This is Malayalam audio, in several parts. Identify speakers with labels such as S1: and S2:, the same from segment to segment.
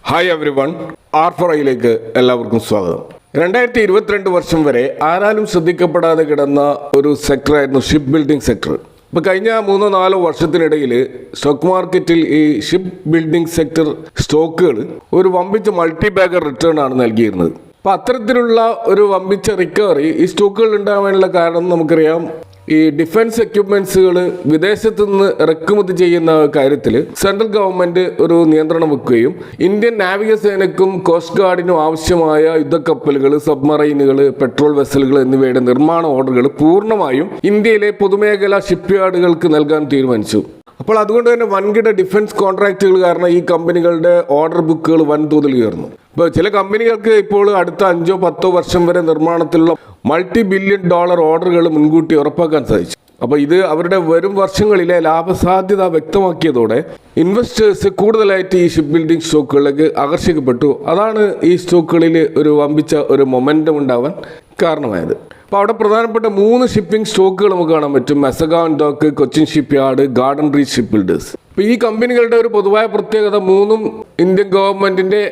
S1: ഹായ് എവരി വൺ, R4iലേക്ക് എല്ലാവർക്കും സ്വാഗതം. 2022 വർഷം വരെ ആരാലും ശ്രദ്ധിക്കപ്പെടാതെ കിടന്ന ഒരു സെക്ടറായിരുന്നു ഷിപ്പ് ബിൽഡിംഗ് സെക്ടർ. ഇപ്പോൾ കഴിഞ്ഞ 3-4 വർഷത്തിനിടയിൽ സ്റ്റോക്ക് മാർക്കറ്റിൽ ഈ ഷിപ്പ് ബിൽഡിംഗ് സെക്ടർ സ്റ്റോക്കുകൾ ഒരു വമ്പിച്ച മൾട്ടി ബാഗർ റിട്ടേൺ ആണ് നൽകിയിരുന്നത്. അപ്പോൾ അത്തരത്തിലുള്ള ഒരു വമ്പിച്ച റിക്കവറി ഈ സ്റ്റോക്കുകൾ ഉണ്ടാകാനുള്ള കാരണം നമുക്കറിയാം. ഈ ഡിഫൻസ് എക്യുപ്മെന്റ്സുകൾ വിദേശത്ത് നിന്ന് ഇറക്കുമതി ചെയ്യുന്ന കാര്യത്തിൽ സെൻട്രൽ ഗവൺമെന്റ് ഒരു നിയന്ത്രണം വെക്കുകയും ഇന്ത്യൻ നാവികസേനയ്ക്കും കോസ്റ്റ് ഗാർഡിനും ആവശ്യമായ യുദ്ധക്കപ്പലുകൾ, സബ്മറൈനുകൾ, പെട്രോൾ വെസലുകൾ എന്നിവയുടെ നിർമ്മാണ ഓർഡറുകൾ പൂർണ്ണമായും ഇന്ത്യയിലെ പൊതുമേഖലാ ഷിപ്പ് യാർഡുകൾക്ക് നൽകാൻ തീരുമാനിച്ചു. അപ്പോൾ അതുകൊണ്ട് തന്നെ വൻകിട ഡിഫൻസ് കോൺട്രാക്റ്റുകൾ കാരണം ഈ കമ്പനികളുടെ ഓർഡർ ബുക്കുകൾ വൻതോതിൽ ഉയർന്നു. ഇപ്പോൾ ചില കമ്പനികൾക്ക് ഇപ്പോൾ അടുത്ത 5-10 വർഷം വരെ നിർമ്മാണത്തിലുള്ള $multi-billion ഓർഡറുകൾ മുൻകൂട്ടി ഉറപ്പാക്കാൻ സാധിച്ചു. അപ്പോൾ ഇത് അവരുടെ വരും വർഷങ്ങളിലെ ലാഭസാധ്യത വ്യക്തമാക്കിയതോടെ ഇൻവെസ്റ്റേഴ്സ് കൂടുതലായിട്ട് ഈ ഷിപ്പ് ബിൽഡിംഗ് സ്റ്റോക്കുകളിലേക്ക് ആകർഷിക്കപ്പെട്ടു. അതാണ് ഈ സ്റ്റോക്കുകളിൽ ഒരു വമ്പിച്ച ഒരു മൊമെൻറ്റം ഉണ്ടാവാൻ കാരണമായത്. അപ്പോൾ അവിടെ പ്രധാനപ്പെട്ട 3 ഷിപ്പിംഗ് സ്റ്റോക്കുകൾ നമുക്ക് കാണാൻ പറ്റും: Mazagon Dock, Cochin Shipyard, Garden Reach Shipbuilders. ഇപ്പോൾ ഈ കമ്പനികളുടെ ഒരു പൊതുവായ പ്രത്യേകത, 3ഉം ഇന്ത്യൻ ഗവൺമെന്റിന്റെ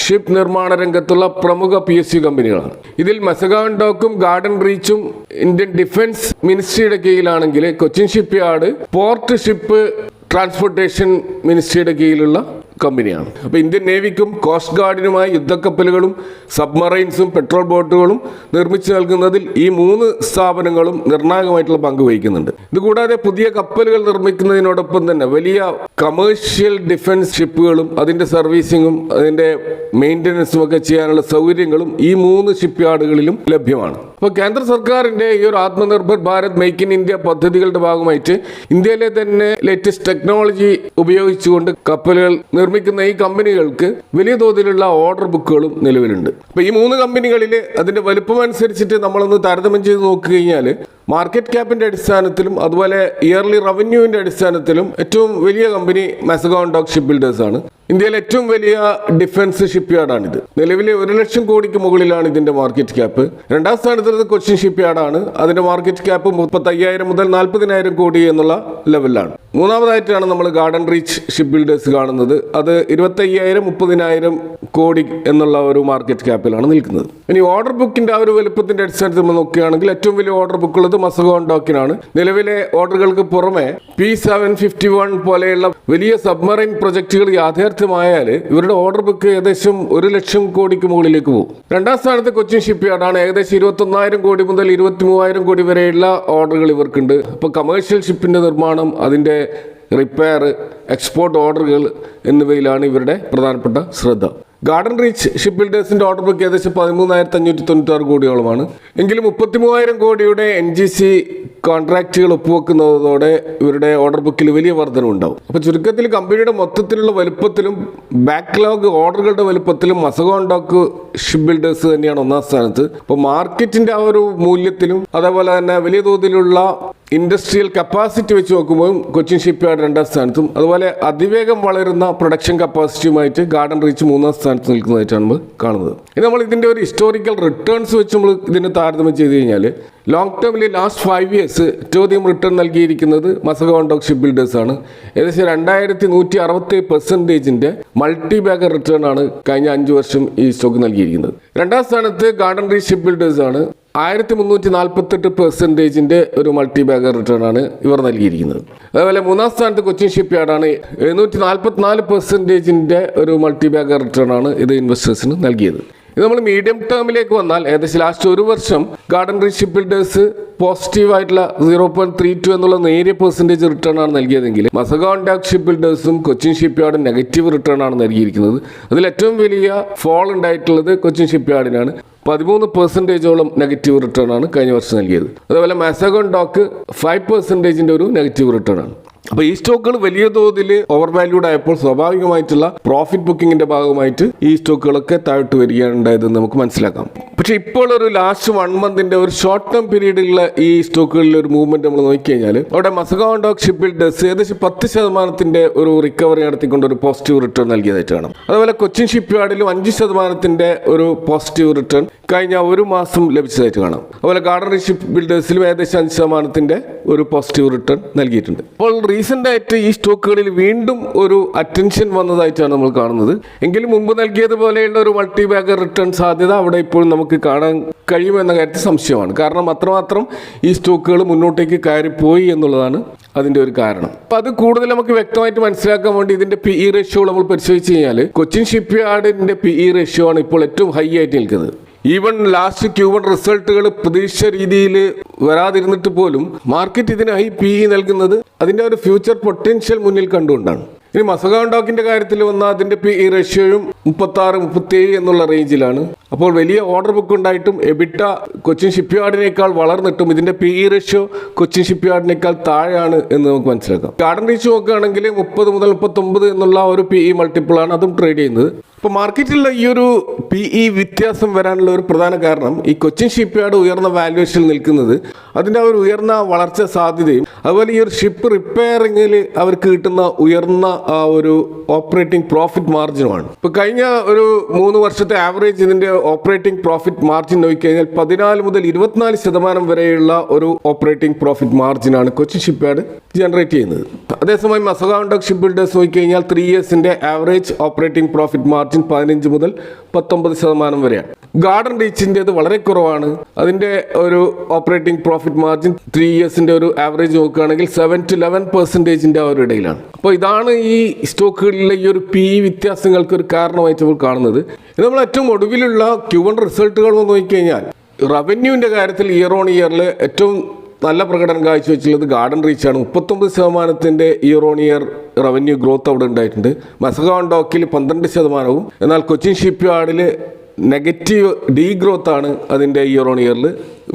S1: ഷിപ്പ് നിർമ്മാണ രംഗത്തുള്ള പ്രമുഖ PSU കമ്പനികളാണ്. ഇതിൽ മെസഗാൺ ഡോക്കും ഗാർഡൻ റീച്ചും ഇന്ത്യൻ ഡിഫൻസ് മിനിസ്ട്രിയുടെ കീഴിലാണെങ്കിൽ Cochin Shipyard port ship transportation മിനിസ്ട്രിയുടെ കീഴിലുള്ള കമ്പനിയാണ്. അപ്പോൾ ഇന്ത്യൻ നേവിക്കും കോസ്റ്റ് ഗാർഡിനുമായി യുദ്ധക്കപ്പലുകളും സബ്മറൈൻസും പെട്രോൾ ബോട്ടുകളും നിർമ്മിച്ചു നൽകുന്നതിൽ ഈ 3 സ്ഥാപനങ്ങളും നിർണായകമായിട്ടുള്ള പങ്ക് വഹിക്കുന്നുണ്ട്. ഇതുകൂടാതെ പുതിയ കപ്പലുകൾ നിർമ്മിക്കുന്നതിനോടൊപ്പം തന്നെ വലിയ കമേഴ്ഷ്യൽ ഡിഫൻസ് ഷിപ്പുകളും അതിൻ്റെ സർവീസിങ്ങും അതിൻ്റെ മെയിൻ്റനൻസും ഒക്കെ ചെയ്യാനുള്ള സൗകര്യങ്ങളും ഈ 3 ഷിപ്പ് യാർഡുകളിലും ലഭ്യമാണ്. അപ്പോൾ കേന്ദ്ര സർക്കാരിൻ്റെ ഈ ഒരു Atmanirbhar Bharat make in India പദ്ധതികളുടെ ഭാഗമായിട്ട് ഇന്ത്യയിലെ തന്നെ ലേറ്റസ്റ്റ് ടെക്നോളജി ഉപയോഗിച്ചുകൊണ്ട് കപ്പലുകൾ നിർമ്മിക്കുന്ന ഈ കമ്പനികൾക്ക് വലിയ തോതിലുള്ള ഓർഡർ ബുക്കുകളും നിലവിലുണ്ട്. അപ്പോൾ ഈ 3 കമ്പനികളിൽ അതിൻ്റെ വലുപ്പം അനുസരിച്ചിട്ട് നമ്മളൊന്ന് താരതമ്യം ചെയ്ത് നോക്കിക്കഴിഞ്ഞാൽ മാർക്കറ്റ് ക്യാപ്പിൻ്റെ അടിസ്ഥാനത്തിലും അതുപോലെ ഇയർലി റവന്യൂവിൻ്റെ അടിസ്ഥാനത്തിലും ഏറ്റവും വലിയ കമ്പനി മെസഗാൺ ഡോക്ക് ഷിപ്പ് ബിൽഡേഴ്സ് ആണ്. ഇന്ത്യയിലെ ഏറ്റവും വലിയ ഡിഫൻസ് ഷിപ്പ് യാർഡാണിത്. നിലവിലെ 1 ലക്ഷം കോടിക്ക് മുകളിലാണ് ഇതിൻ്റെ മാർക്കറ്റ് ക്യാപ്പ്. 2ാം സ്ഥാനത്തുള്ളത് കൊച്ചിൻ ഷിപ്പ് യാർഡാണ്. അതിൻ്റെ മാർക്കറ്റ് ക്യാപ്പ് 35,000 മുതൽ 40,000 കോടി എന്നുള്ള ലെവലിലാണ്. 3ാമതായിട്ടാണ് നമ്മൾ ഗാർഡൻ റീച്ച് ഷിപ്പ് ബിൽഡേഴ്സ് കാണുന്നത്. അത് 25,000-30,000 കോടി എന്നുള്ള ഒരു മാർക്കറ്റ് ക്യാപ്പിലാണ് നിൽക്കുന്നത്. ഇനി ഓർഡർ ബുക്കിൻ്റെ ആ ഒരു വലുപ്പത്തിൻ്റെ അടിസ്ഥാനത്തിൽ നമ്മൾ നോക്കുകയാണെങ്കിൽ ഏറ്റവും വലിയ ഓർഡർ ബുക്കുള്ളത് മെസഗാൺ ഡോക്കിനാണ്. നിലവിലെ ഓർഡറുകൾക്ക് പുറമെ P751 പോലെയുള്ള വലിയ സബ്മറൈൻ പ്രൊജക്ടുകൾ യാഥാർത്ഥ്യമായാൽ ഇവരുടെ ഓർഡർ ബുക്ക് ഏകദേശം 1 ലക്ഷം കോടിക്ക് മുകളിലേക്ക് പോകും. 2ാം സ്ഥാനത്ത് കൊച്ചിൻ ഷിപ്പ് യാർഡാണ്. ഏകദേശം 21,000 കോടി മുതൽ 23,000 കോടി വരെയുള്ള ഓർഡറുകൾ ഇവർക്കുണ്ട്. ഇപ്പോൾ കമേഴ്ഷ്യൽ ഷിപ്പിൻ്റെ നിർമ്മാണം, അതിൻ്റെ റിപ്പയർ, എക്സ്പോർട്ട് ഓർഡറുകൾ എന്നിവയിലാണ് ഇവരുടെ പ്രധാനപ്പെട്ട ശ്രദ്ധ. ഗാർഡൻ റീച്ച് ഷിപ്പ് ബിൽഡേഴ്സിൻ്റെ ഓർഡർ ബുക്ക് ഏകദേശം 13,596 കോടിയോളമാണ്. എങ്കിലും 33,000 കോടിയുടെ NGC കോൺട്രാക്റ്റുകൾ ഒപ്പുവെക്കുന്നതോടെ ഇവരുടെ ഓർഡർ ബുക്കിൽ വലിയ വർധനവുണ്ടാവും. അപ്പോൾ ചുരുക്കത്തിൽ കമ്പനിയുടെ മൊത്തത്തിലുള്ള വലുപ്പത്തിലും ബാക്ക്ലോഗ് ഓർഡറുകളുടെ വലുപ്പത്തിലും മെസഗാൺ ഡോക്ക് ഷിപ്പ് ബിൽഡേഴ്സ് തന്നെയാണ് 1ാം സ്ഥാനത്ത്. അപ്പോൾ മാർക്കറ്റിൻ്റെ ആ ഒരു മൂല്യത്തിലും അതേപോലെ തന്നെ വലിയ തോതിലുള്ള ഇൻഡസ്ട്രിയൽ കപ്പാസിറ്റി വെച്ച് നോക്കുമ്പോൾ കൊച്ചിൻ ഷിപ്പ് യാർഡ് 2ാം സ്ഥാനത്തും അതുപോലെ അതിവേഗം വളരുന്ന പ്രൊഡക്ഷൻ കപ്പാസിറ്റിയുമായിട്ട് ഗാർഡൻ റീച്ച് 3ാം സ്ഥാനത്ത് നിൽക്കുന്നതായിട്ടാണ് നമ്മൾ കാണുന്നത്. ഇനി നമ്മൾ ഇതിൻ്റെ ഒരു ഹിസ്റ്റോറിക്കൽ റിട്ടേൺസ് വെച്ച് നമ്മൾ ഇതിനെ താരതമ്യം ചെയ്ത് കഴിഞ്ഞാൽ ലോങ് ടേമിൽ ലാസ്റ്റ് 5 ഇയേഴ്സ് ഏറ്റവും അധികം റിട്ടേൺ നൽകിയിരിക്കുന്നത് മെസഗാൺ ഡോക്ക് ഷിപ്പ് ബിൽഡേഴ്സ് ആണ്. ഏകദേശം 2167% മൾട്ടി ബാഗർ റിട്ടേൺ ആണ് കഴിഞ്ഞ 5 വർഷം ഈ സ്റ്റോക്ക് നൽകിയിരിക്കുന്നത്. 2ാം സ്ഥാനത്ത് ഗാർഡൻ റീച്ച് ഷിപ്പ് ബിൽഡേഴ്സ് ആണ്. 1348% ഒരു മൾട്ടി ബാഗർ റിട്ടേൺ ആണ് ഇവർ നൽകിയിരിക്കുന്നത്. അതേപോലെ 3ാം സ്ഥാനത്ത് കൊച്ചിൻ ഷിപ്പ് യാർഡാണ്. 744% ഒരു മൾട്ടി ബാഗർ റിട്ടേൺ ആണ് ഇത് ഇൻവെസ്റ്റേഴ്സിന് നൽകിയത്. ഇത് നമ്മൾ മീഡിയം ടേമിലേക്ക് വന്നാൽ ഏകദേശം ലാസ്റ്റ് 1 വർഷം ഗാർഡൻ റീച്ച് ഷിപ്പ് ബിൽഡേഴ്സ് പോസിറ്റീവായിട്ടുള്ള 0.32 എന്നുള്ള നേരിയ പെർസെൻറ്റേജ് റിട്ടേൺ ആണ് നൽകിയതെങ്കിൽ മെസഗാൺ ഡോക്ക് ഷിപ്പ് ബിൽഡേഴ്സും കൊച്ചിൻ ഷിപ്പ് യാർഡും നെഗറ്റീവ് റിട്ടേൺ ആണ് നൽകിയിരിക്കുന്നത്. അതിൽ ഏറ്റവും വലിയ ഫോൾ ഉണ്ടായിട്ടുള്ളത് കൊച്ചിൻ ഷിപ്പ് യാർഡിനാണ്. 13% നെഗറ്റീവ് റിട്ടേൺ ആണ് കഴിഞ്ഞ വർഷം നൽകിയത്. അതുപോലെ മെസഗാൺ ഡോക്ക് 5% ഒരു നെഗറ്റീവ് റിട്ടേൺ ആണ്. അപ്പോൾ ഈ സ്റ്റോക്കുകൾ വലിയ തോതിൽ ഓവർ വാല്യൂഡ് ആയപ്പോൾ സ്വാഭാവികമായിട്ടുള്ള പ്രോഫിറ്റ് ബുക്കിങ്ങിന്റെ ഭാഗമായിട്ട് ഈ സ്റ്റോക്കുകളൊക്കെ താഴ്ത്തു വരികയാണ് ഉണ്ടായതെന്ന് നമുക്ക് മനസ്സിലാക്കാം. പക്ഷേ ഇപ്പോൾ ഒരു ലാസ്റ്റ് 1 മന്തിന്റെ ഒരു ഷോർട്ട് ടേം പീരീഡിലുള്ള ഈ സ്റ്റോക്കുകളിലെ ഒരു മൂവ്മെന്റ് നമ്മൾ നോക്കിക്കഴിഞ്ഞാൽ അവിടെ മെസഗാൺ ഡോക്ക് ഷിപ്പ് ബിൽഡേഴ്സ് ഏകദേശം 10% ഒരു റിക്കവറി നടത്തിക്കൊണ്ട് ഒരു പോസിറ്റീവ് റിട്ടേൺ നൽകിയതായിട്ട് കാണാം. അതുപോലെ കൊച്ചിൻ ഷിപ്പ് യാർഡിലും 5% ഒരു പോസിറ്റീവ് റിട്ടേൺ കഴിഞ്ഞ 1 മാസം ലഭിച്ചതായിട്ട് കാണാം. അതുപോലെ ഗാർഡൻ റീച്ച് ഷിപ്പ് ബിൽഡേഴ്സിലും ഏകദേശം 5% ഒരു പോസിറ്റീവ് റിട്ടേൺ നൽകിയിട്ടുണ്ട്. അപ്പോൾ റീസെൻ്റ് ആയിട്ട് ഈ സ്റ്റോക്കുകളിൽ വീണ്ടും ഒരു അറ്റൻഷൻ വന്നതായിട്ടാണ് നമ്മൾ കാണുന്നത്. എങ്കിലും മുമ്പ് നൽകിയതുപോലെയുള്ള ഒരു മൾട്ടി ബാഗർ റിട്ടേൺ സാധ്യത അവിടെ ഇപ്പോൾ നമുക്ക് കാണാൻ കഴിയുമെന്ന കാര്യത്തിൽ സംശയമാണ്. കാരണം അത്രമാത്രം ഈ സ്റ്റോക്കുകൾ മുന്നോട്ടേക്ക് കയറിപ്പോയി എന്നുള്ളതാണ് അതിൻ്റെ ഒരു കാരണം. അപ്പോൾ അത് കൂടുതൽ നമുക്ക് വ്യക്തമായിട്ട് മനസ്സിലാക്കാൻ വേണ്ടി ഇതിൻ്റെ PE റേഷ്യോ നമ്മൾ പരിശോധിച്ച് കഴിഞ്ഞാൽ കൊച്ചിൻ ഷിപ്പ് യാർഡിൻ്റെ PE റേഷ്യോ ആണ് ഇപ്പോൾ ഏറ്റവും ഹൈ ആയിട്ട് നിൽക്കുന്നത്. ഈവൻ ലാസ്റ്റ് Q1 റിസൾട്ടുകൾ പ്രതീക്ഷിച്ച രീതിയിൽ വരാതിരുന്നിട്ട് പോലും മാർക്കറ്റ് ഇതിന് ഹൈ PE നൽകുന്നത് അതിൻ്റെ ഒരു ഫ്യൂച്ചർ പൊട്ടൻഷ്യൽ മുന്നിൽ കണ്ടുകൊണ്ടാണ്. ഇനി മസഗോൺ ഡോക്കിൻ്റെ കാര്യത്തിൽ വന്നാൽ അതിൻ്റെ PE റേഷ്യോയും 36-37 എന്നുള്ള റേഞ്ചിലാണ്. അപ്പോൾ വലിയ ഓർഡർ ബുക്ക് ഉണ്ടായിട്ടും എബിട്ട കൊച്ചിൻ ഷിപ്പ് യാർഡിനേക്കാൾ വളർന്നിട്ടും ഇതിൻ്റെ PE റേഷ്യോ കൊച്ചിൻ ഷിപ്പ് യാർഡിനേക്കാൾ താഴെയാണ് എന്ന് നമുക്ക് മനസ്സിലാക്കാം. ഗാർഡൻ റീച്ച് നോക്കുകയാണെങ്കിൽ 30 മുതൽ 39 എന്നുള്ള ഒരു PE മൾട്ടിപ്പിളാണ് അതും ട്രേഡ് ചെയ്യുന്നത്. അപ്പോൾ മാർക്കറ്റിലുള്ള ഈ ഒരു PE വ്യത്യാസം വരാനുള്ള ഒരു പ്രധാന കാരണം ഈ കൊച്ചിൻ ഷിപ്പ് യാർഡ് ഉയർന്ന വാല്യുവേഷനിൽ നിൽക്കുന്നത് അതിൻ്റെ ഒരു ഉയർന്ന വളർച്ച സാധ്യതയും അതുപോലെ ഈ ഒരു ഷിപ്പ് റിപ്പയറിങ്ങിൽ അവർക്ക് കിട്ടുന്ന ഉയർന്ന ഒരു ഓപ്പറേറ്റിംഗ് പ്രോഫിറ്റ് മാർജിനുമാണ്. ഇപ്പോൾ കഴിഞ്ഞ ഒരു 3 വർഷത്തെ ആവറേജ് ഇതിൻ്റെ ഓപ്പറേറ്റിംഗ് പ്രോഫിറ്റ് മാർജിൻ നോക്കിക്കഴിഞ്ഞാൽ 14 മുതൽ 24% വരെയുള്ള ഒരു ഓപ്പറേറ്റിംഗ് പ്രോഫിറ്റ് മാർജിനാണ് കൊച്ചിൻ ഷിപ്പ് യാർഡ് ജനറേറ്റ് ചെയ്യുന്നത്. അതേസമയം മസഗോൺ ഡോക്ക് ഷിപ്പ് ബിൽഡേഴ്സ് നോക്കിക്കഴിഞ്ഞാൽ 3 ഇയേഴ്സിൻ്റെ ആവറേജ് ഓപ്പറേറ്റിംഗ് പ്രോഫിറ്റ് മാർജിൻ 15 മുതൽ 19% വരെയാണ്. ഗാർഡൻ റീച്ചിൻ്റെത് വളരെ കുറവാണ്. അതിൻ്റെ ഒരു ഓപ്പറേറ്റിംഗ് പ്രോഫിറ്റ് മാർജിൻ 3 ഇയേഴ്സിൻ്റെ ഒരു ആവറേജ് നോക്കുകയാണെങ്കിൽ 7 to 11% ആ ഒരു ഇടയിലാണ്. അപ്പോൾ ഇതാണ് ഈ സ്റ്റോക്കുകളിലെ ഈ ഒരു PE വ്യത്യാസങ്ങൾക്ക് ഒരു കാരണമായിട്ട് നമ്മൾ കാണുന്നത്. ഇത് നമ്മൾ ഏറ്റവും ഒടുവിലുള്ള Q1 റിസൾട്ടുകൾ നോക്കിക്കഴിഞ്ഞാൽ റവന്യൂവിൻ്റെ കാര്യത്തിൽ ഇയർ ഓൺ ഇയറിൽ ഏറ്റവും നല്ല പ്രകടനം കാഴ്ചവെച്ചുള്ളത് ഗാർഡൻ റീച്ചാണ്. 39% year on year revenue growth അവിടെ ഉണ്ടായിട്ടുണ്ട്. മസഗോൺ ഡോക്കിൽ 12%, എന്നാൽ കൊച്ചിൻ ഷിപ്പ് യാർഡിൽ നെഗറ്റീവ് ഡീ ഗ്രോത്ത് ആണ് അതിൻ്റെ ഇയർ ഓൺ ഇയറിൽ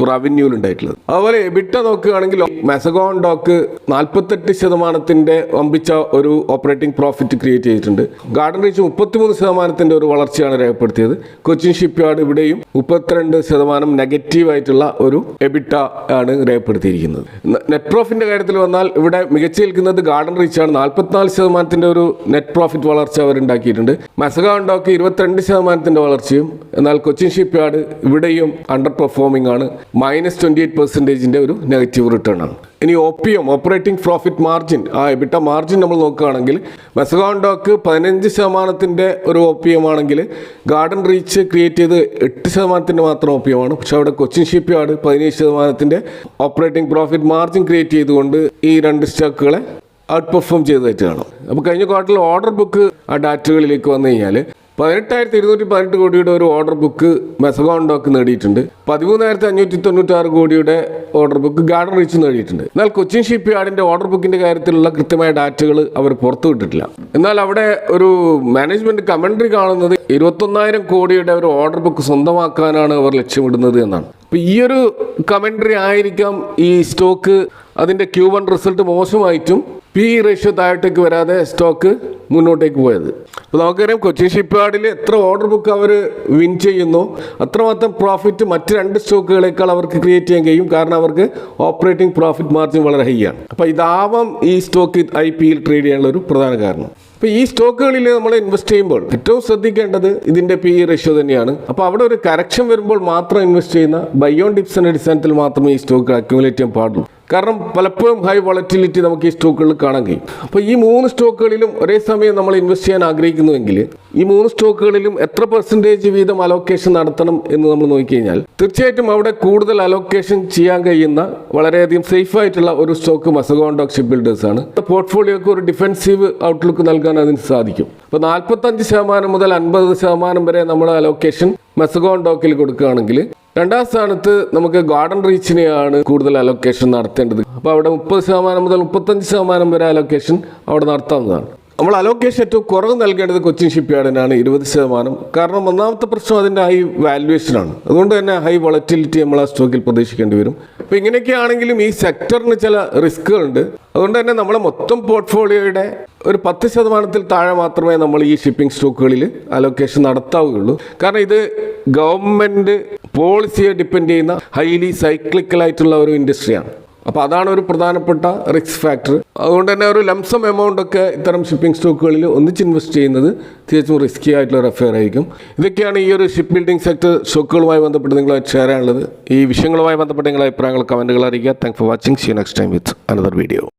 S1: റവന്യൂവിൽ ഉണ്ടായിട്ടുള്ളത്. അതുപോലെ എബിട്ട നോക്കുകയാണെങ്കിൽ മസഗോൺ ഡോക്ക് 48% വമ്പിച്ച ഒരു ഓപ്പറേറ്റിംഗ് പ്രോഫിറ്റ് ക്രിയേറ്റ് ചെയ്തിട്ടുണ്ട്. ഗാർഡൻ റീച്ച് 33% ഒരു വളർച്ചയാണ് രേഖപ്പെടുത്തിയത്. കൊച്ചിൻ ഷിപ്പ് യാർഡ് ഇവിടെയും 32% നെഗറ്റീവായിട്ടുള്ള ഒരു എബിട്ട ആണ് രേഖപ്പെടുത്തിയിരിക്കുന്നത്. നെറ്റ് പ്രോഫിറ്റിന്റെ കാര്യത്തിൽ വന്നാൽ ഇവിടെ മികച്ചു നിൽക്കുന്നത് ഗാർഡൻ റീച്ചാണ്. 44% ഒരു നെറ്റ് പ്രോഫിറ്റ് വളർച്ച അവരുണ്ടാക്കിയിട്ടുണ്ട്. മസഗോൺ ഡോക്ക് 22% വളർച്ചയും, എന്നാൽ കൊച്ചിൻ ഷിപ്പ് യാർഡ് ഇവിടെയും അണ്ടർ പെർഫോമിംഗ് ആണ്. -28% ഒരു നെഗറ്റീവ് റിട്ടേൺ ആണ്. ഇനി OPM ഓപ്പറേറ്റിംഗ് പ്രോഫിറ്റ് മാർജിൻ, ആ എബിട്ട മാർജിൻ നമ്മൾ നോക്കുകയാണെങ്കിൽ മസഗോൺ ഡോക്ക് 15% ഒരു OPM ആണെങ്കിൽ ഗാർഡൻ റീച്ച് ക്രിയേറ്റ് ചെയ്ത് 8% മാത്രം OPM ആണ്. പക്ഷെ അവിടെ Cochin ship yard 17% operating profit margin create ചെയ്തുകൊണ്ട് ഈ രണ്ട് സ്റ്റോക്കുകളെ ഔട്ട് പെർഫോം ചെയ്തതായിട്ട് കാണും. അപ്പോൾ കഴിഞ്ഞ ക്വാർട്ടറിൽ ഓർഡർ ബുക്ക് ആ ഡാറ്റകളിലേക്ക് വന്നു കഴിഞ്ഞാൽ 18,218 കോടിയുടെ ഒരു ഓർഡർ ബുക്ക് മസഗോൺ ഡോക്ക് നേടിയിട്ടുണ്ട്. 13,596 കോടിയുടെ ഓർഡർ ബുക്ക് ഗാർഡൻ റീച്ച് നേടിയിട്ടുണ്ട്. എന്നാൽ കൊച്ചിൻ ഷിപ്പ് യാർഡിൻ്റെ ഓർഡർ ബുക്കിൻ്റെ കാര്യത്തിലുള്ള കൃത്യമായ ഡാറ്റകൾ അവർ പുറത്തുവിട്ടിട്ടില്ല. എന്നാൽ അവിടെ ഒരു മാനേജ്മെൻറ്റ് കമൻട്രി കാണുന്നത് 21,000 കോടിയുടെ ഒരു ഓർഡർ ബുക്ക് സ്വന്തമാക്കാനാണ് അവർ ലക്ഷ്യമിടുന്നത് എന്നാണ്. അപ്പോൾ ഈ ഒരു കമൻട്രി ആയിരിക്കാം ഈ സ്റ്റോക്ക് അതിൻ്റെ Q1 റിസൾട്ട് മോശമായിട്ടും PE റേഷ്യോ താഴോട്ടേക്ക് വരാതെ സ്റ്റോക്ക് മുന്നോട്ടേക്ക് പോയത്. അപ്പോൾ നമുക്കറിയാം കൊച്ചിൻ ഷിപ്പ് യാർഡിൽ എത്ര ഓർഡർ ബുക്ക് അവർ വിൻ ചെയ്യുന്നു അത്രമാത്രം പ്രോഫിറ്റ് മറ്റ് 2 സ്റ്റോക്കുകളേക്കാൾ അവർക്ക് ക്രിയേറ്റ് ചെയ്യാൻ കഴിയും. കാരണം അവർക്ക് ഓപ്പറേറ്റിംഗ് പ്രോഫിറ്റ് മാർജിൻ വളരെ ഹൈ ആണ്. അപ്പോൾ ഇതാവാം ഈ സ്റ്റോക്ക് IPയിൽ ട്രേഡ് ചെയ്യാനുള്ള ഒരു പ്രധാന കാരണം. അപ്പോൾ ഈ സ്റ്റോക്കുകളിൽ നമ്മൾ ഇൻവെസ്റ്റ് ചെയ്യുമ്പോൾ ഏറ്റവും ശ്രദ്ധിക്കേണ്ടത് ഇതിൻ്റെ PE റേഷ്യോ തന്നെയാണ്. അപ്പോൾ അവിടെ ഒരു കറക്ഷൻ വരുമ്പോൾ മാത്രം ഇൻവെസ്റ്റ് ചെയ്യുന്ന ബൈ ഓൺ ഡിപ്സിൻ്റെ അടിസ്ഥാനത്തിൽ മാത്രമേ ഈ സ്റ്റോക്ക് അക്യുമുലേറ്റ് ചെയ്യാൻ പാടുള്ളൂ. കാരണം പലപ്പോഴും ഹൈ വോളറ്റിലിറ്റി നമുക്ക് ഈ സ്റ്റോക്കുകളിൽ കാണാൻ കഴിയും. അപ്പോൾ ഈ 3 സ്റ്റോക്കുകളിലും ഒരേ സമയം നമ്മൾ ഇൻവെസ്റ്റ് ചെയ്യാൻ ആഗ്രഹിക്കുന്നുവെങ്കിൽ ഈ 3 സ്റ്റോക്കുകളിലും എത്ര % വീതം അലോക്കേഷൻ നടത്തണം എന്ന് നമ്മൾ നോക്കിക്കഴിഞ്ഞാൽ തീർച്ചയായിട്ടും അവിടെ കൂടുതൽ അലോക്കേഷൻ ചെയ്യാൻ കഴിയുന്ന വളരെയധികം സേഫ് ആയിട്ടുള്ള ഒരു stock Mazagon Dock ship builders ആണ്. പോർട്ട്ഫോളിയോക്ക് ഒരു ഡിഫെൻസീവ് ഔട്ട്ലുക്ക് നൽകാൻ അതിന് സാധിക്കും. അപ്പോൾ 45% മുതൽ 50% വരെ നമ്മൾ അലോക്കേഷൻ മസഗോൺ ഡോക്കിൽ കൊടുക്കുകയാണെങ്കിൽ രണ്ടാം സ്ഥാനത്ത് നമുക്ക് ഗാർഡൻ റീച്ചിനെയാണ് കൂടുതൽ അലോക്കേഷൻ നടത്തേണ്ടത്. അപ്പോൾ അവിടെ 30% മുതൽ 35% വരെ അലോക്കേഷൻ അവിടെ നടത്താവുന്നതാണ്. നമ്മൾ അലോക്കേഷൻ ഏറ്റവും കുറവ് നൽകേണ്ടത് കൊച്ചിൻ ഷിപ്പ് യാർഡിനാണ് 20%. കാരണം ഒന്നാമത്തെ പ്രശ്നം അതിൻ്റെ ഹൈ വാല്യുവേഷനാണ്. അതുകൊണ്ട് തന്നെ ഹൈ വോളറ്റിലിറ്റി നമ്മൾ ആ സ്റ്റോക്കിൽ പ്രതീക്ഷിക്കേണ്ടി വരും. അപ്പോൾ ഇങ്ങനെയൊക്കെ ആണെങ്കിലും ഈ സെക്ടറിന് ചില റിസ്കുകളുണ്ട്. അതുകൊണ്ട് തന്നെ നമ്മളെ മൊത്തം പോർട്ട്ഫോളിയോയുടെ ഒരു 10% താഴെ മാത്രമേ നമ്മൾ ഈ ഷിപ്പിംഗ് സ്റ്റോക്കുകളിൽ അലോക്കേഷൻ നടത്താവുകയുള്ളൂ. കാരണം ഇത് ഗവൺമെൻറ് പോളിസിയെ ഡിപ്പെൻഡ് ചെയ്യുന്ന ഹൈലി സൈക്ലിക്കലായിട്ടുള്ള ഒരു ഇൻഡസ്ട്രിയാണ്. അപ്പോൾ അതാണ് ഒരു പ്രധാനപ്പെട്ട റിസ്ക് ഫാക്ടർ. അതുകൊണ്ട് തന്നെ ഒരു ലംസം എമൗണ്ട് ഒക്കെ ഇത്തരം ഷിപ്പിംഗ് സ്റ്റോക്കുകളിൽ ഒന്നിച്ച് ഇൻവെസ്റ്റ് ചെയ്യുന്നത് തികച്ചും റിസ്കി ആയിട്ടുള്ള ഒരു അഫെയർ ആയിരിക്കും. ഇതൊക്കെയാണ് ഈ ഒരു ഷിപ്പ് ബിൽഡിംഗ് സെക്ടർ സ്റ്റോക്കുകളുമായി ബന്ധപ്പെട്ട് നിങ്ങളായിട്ട് ഷെയർ ചെയ്യാനുള്ളത്. ഈ വിഷയങ്ങളുമായി ബന്ധപ്പെട്ട നിങ്ങളുടെ അഭിപ്രായങ്ങൾ കമൻറ്റുകൾ അറിയിക്കുക. Thanks for watching. See you next time with another video.